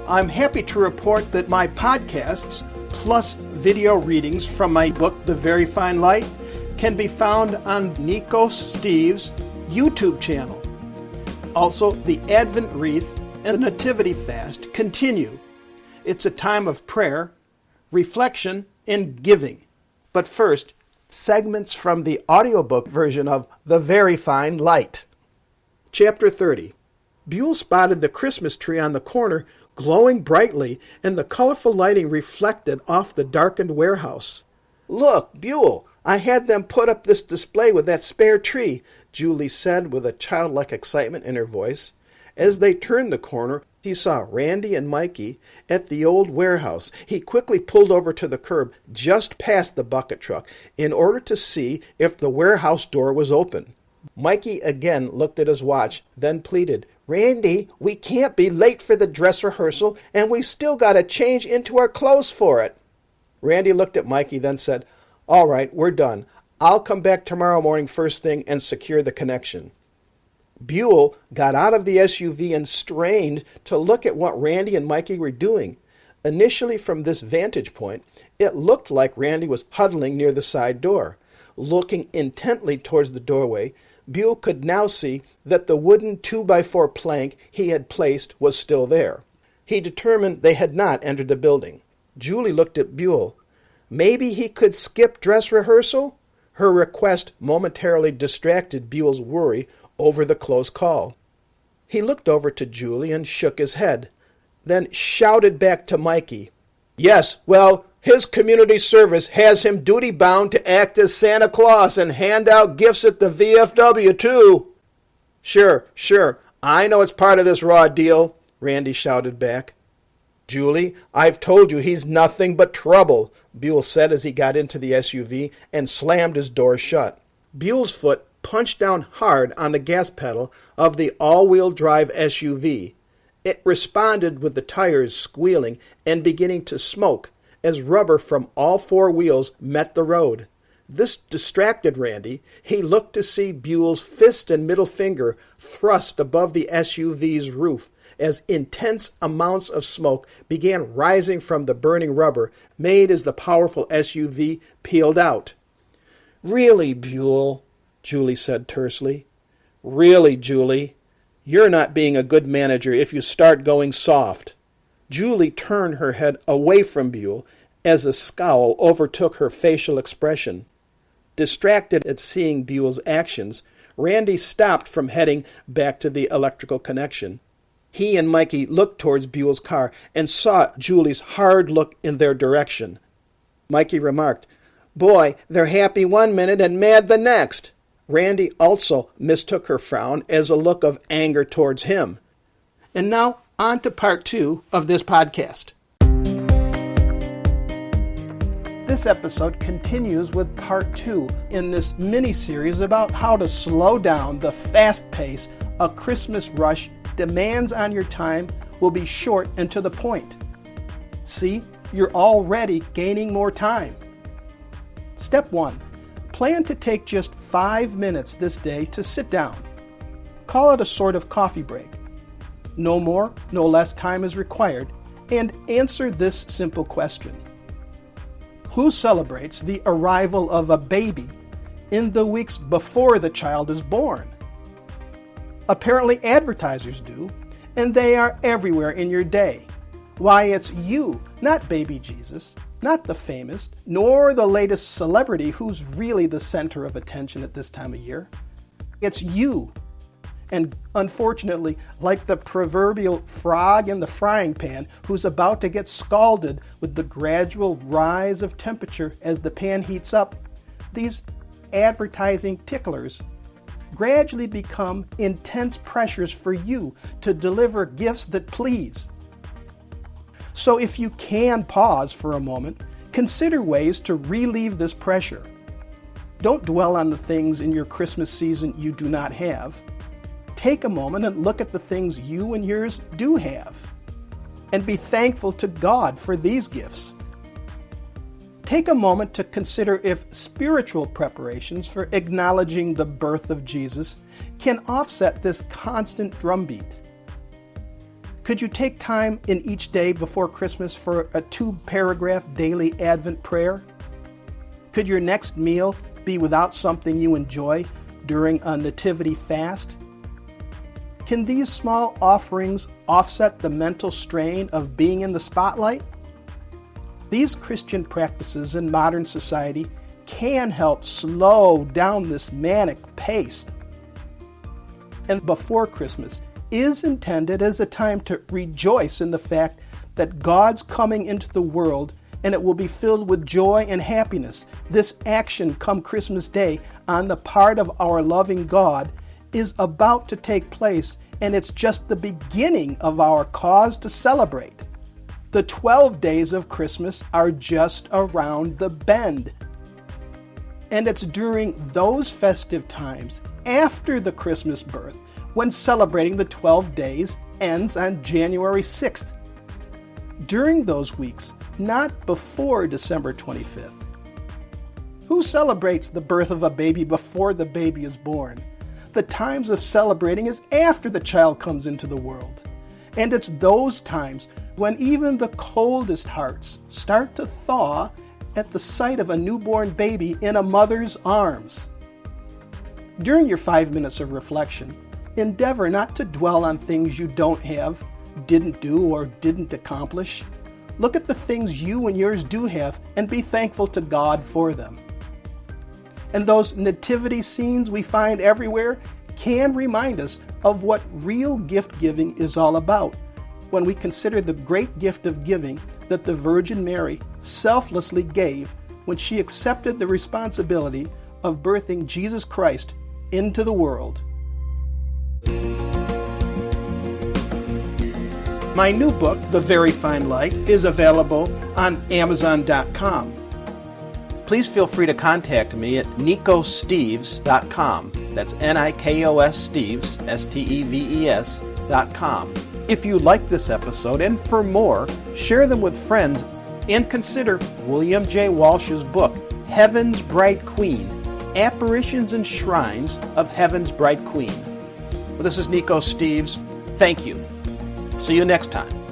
I'm happy to report that my podcasts, plus video readings from my book, The Very Fine Light, can be found on Nico Steve's YouTube channel. Also, the Advent Wreath and the Nativity Fast continue. It's a time of prayer, reflection, and giving. But first, segments from the audiobook version of The Very Fine Light. Chapter 30. Buell spotted the Christmas tree on the corner glowing brightly, and the colorful lighting reflected off the darkened warehouse. "Look, Buell, I had them put up this display with that spare tree," Julie said with a childlike excitement in her voice. As they turned the corner, he saw Randy and Mikey at the old warehouse. He quickly pulled over to the curb just past the bucket truck in order to see if the warehouse door was open. Mikey again looked at his watch, then pleaded, "Randy, we can't be late for the dress rehearsal, and we still got to change into our clothes for it." Randy looked at Mikey, then said, "All right, we're done. I'll come back tomorrow morning first thing and secure the connection." Buell got out of the SUV and strained to look at what Randy and Mikey were doing. Initially, from this vantage point, it looked like Randy was huddling near the side door. Looking intently towards the doorway, Buell could now see that the wooden 2x4 plank he had placed was still there. He determined they had not entered the building. Julie looked at Buell. Maybe he could skip dress rehearsal? Her request momentarily distracted Buell's worry over the close call. He looked over to Julie and shook his head, then shouted back to Mikey, "Yes, well, his community service has him duty-bound to act as Santa Claus and hand out gifts at the VFW, too." Sure, I know it's part of this raw deal," Randy shouted back. "Julie, I've told you he's nothing but trouble," Buell said as he got into the SUV and slammed his door shut. Buell's foot punched down hard on the gas pedal of the all-wheel drive SUV. It responded with the tires squealing and beginning to smoke as rubber from all four wheels met the road. This distracted Randy. He looked to see Buell's fist and middle finger thrust above the SUV's roof as intense amounts of smoke began rising from the burning rubber made as the powerful SUV peeled out. "Really, Buell," Julie said tersely. "Really, Julie, you're not being a good manager if you start going soft." Julie turned her head away from Buell as a scowl overtook her facial expression. Distracted at seeing Buell's actions, Randy stopped from heading back to the electrical connection. He and Mikey looked towards Buell's car and saw Julie's hard look in their direction. Mikey remarked, "Boy, they're happy one minute and mad the next." Randy also mistook her frown as a look of anger towards him. And now, on to part 2 of this podcast. This episode continues with part 2 in this mini-series about how to slow down the fast pace a Christmas rush demands on your time will be short and to the point. See, you're already gaining more time. Step 1. Plan to take just 5 minutes this day to sit down. Call it a sort of coffee break. No more, no less time is required, and answer this simple question. Who celebrates the arrival of a baby in the weeks before the child is born? Apparently advertisers do, and they are everywhere in your day. Why, it's you, not baby Jesus, not the famous, nor the latest celebrity who's really the center of attention at this time of year. It's you. And unfortunately, like the proverbial frog in the frying pan who's about to get scalded with the gradual rise of temperature as the pan heats up, these advertising ticklers gradually become intense pressures for you to deliver gifts that please. So if you can pause for a moment, consider ways to relieve this pressure. Don't dwell on the things in your Christmas season you do not have. Take a moment and look at the things you and yours do have, and be thankful to God for these gifts. Take a moment to consider if spiritual preparations for acknowledging the birth of Jesus can offset this constant drumbeat. Could you take time in each day before Christmas for a 2-paragraph daily Advent prayer? Could your next meal be without something you enjoy during a Nativity Fast? Can these small offerings offset the mental strain of being in the spotlight? These Christian practices in modern society can help slow down this manic pace. And before Christmas is intended as a time to rejoice in the fact that God's coming into the world and it will be filled with joy and happiness. This action come Christmas Day on the part of our loving God is about to take place, and it's just the beginning of our cause to celebrate. The 12 days of Christmas are just around the bend. And it's during those festive times, after the Christmas birth, when celebrating the 12 days ends on January 6th. During those weeks, not before December 25th. Who celebrates the birth of a baby before the baby is born? The times of celebrating is after the child comes into the world. And it's those times when even the coldest hearts start to thaw at the sight of a newborn baby in a mother's arms. During your 5 minutes of reflection, endeavor not to dwell on things you don't have, didn't do, or didn't accomplish. Look at the things you and yours do have and be thankful to God for them. And those nativity scenes we find everywhere can remind us of what real gift giving is all about when we consider the great gift of giving that the Virgin Mary selflessly gave when she accepted the responsibility of birthing Jesus Christ into the world. My new book, The Very Fine Light, is available on Amazon.com. Please feel free to contact me at NikoSteves.com. That's Nikos Steves, Steves.com. If you like this episode, and for more, share them with friends, and consider William J. Walsh's book, Heaven's Bright Queen, Apparitions and Shrines of Heaven's Bright Queen. Well, this is Nikos Steves. Thank you. See you next time.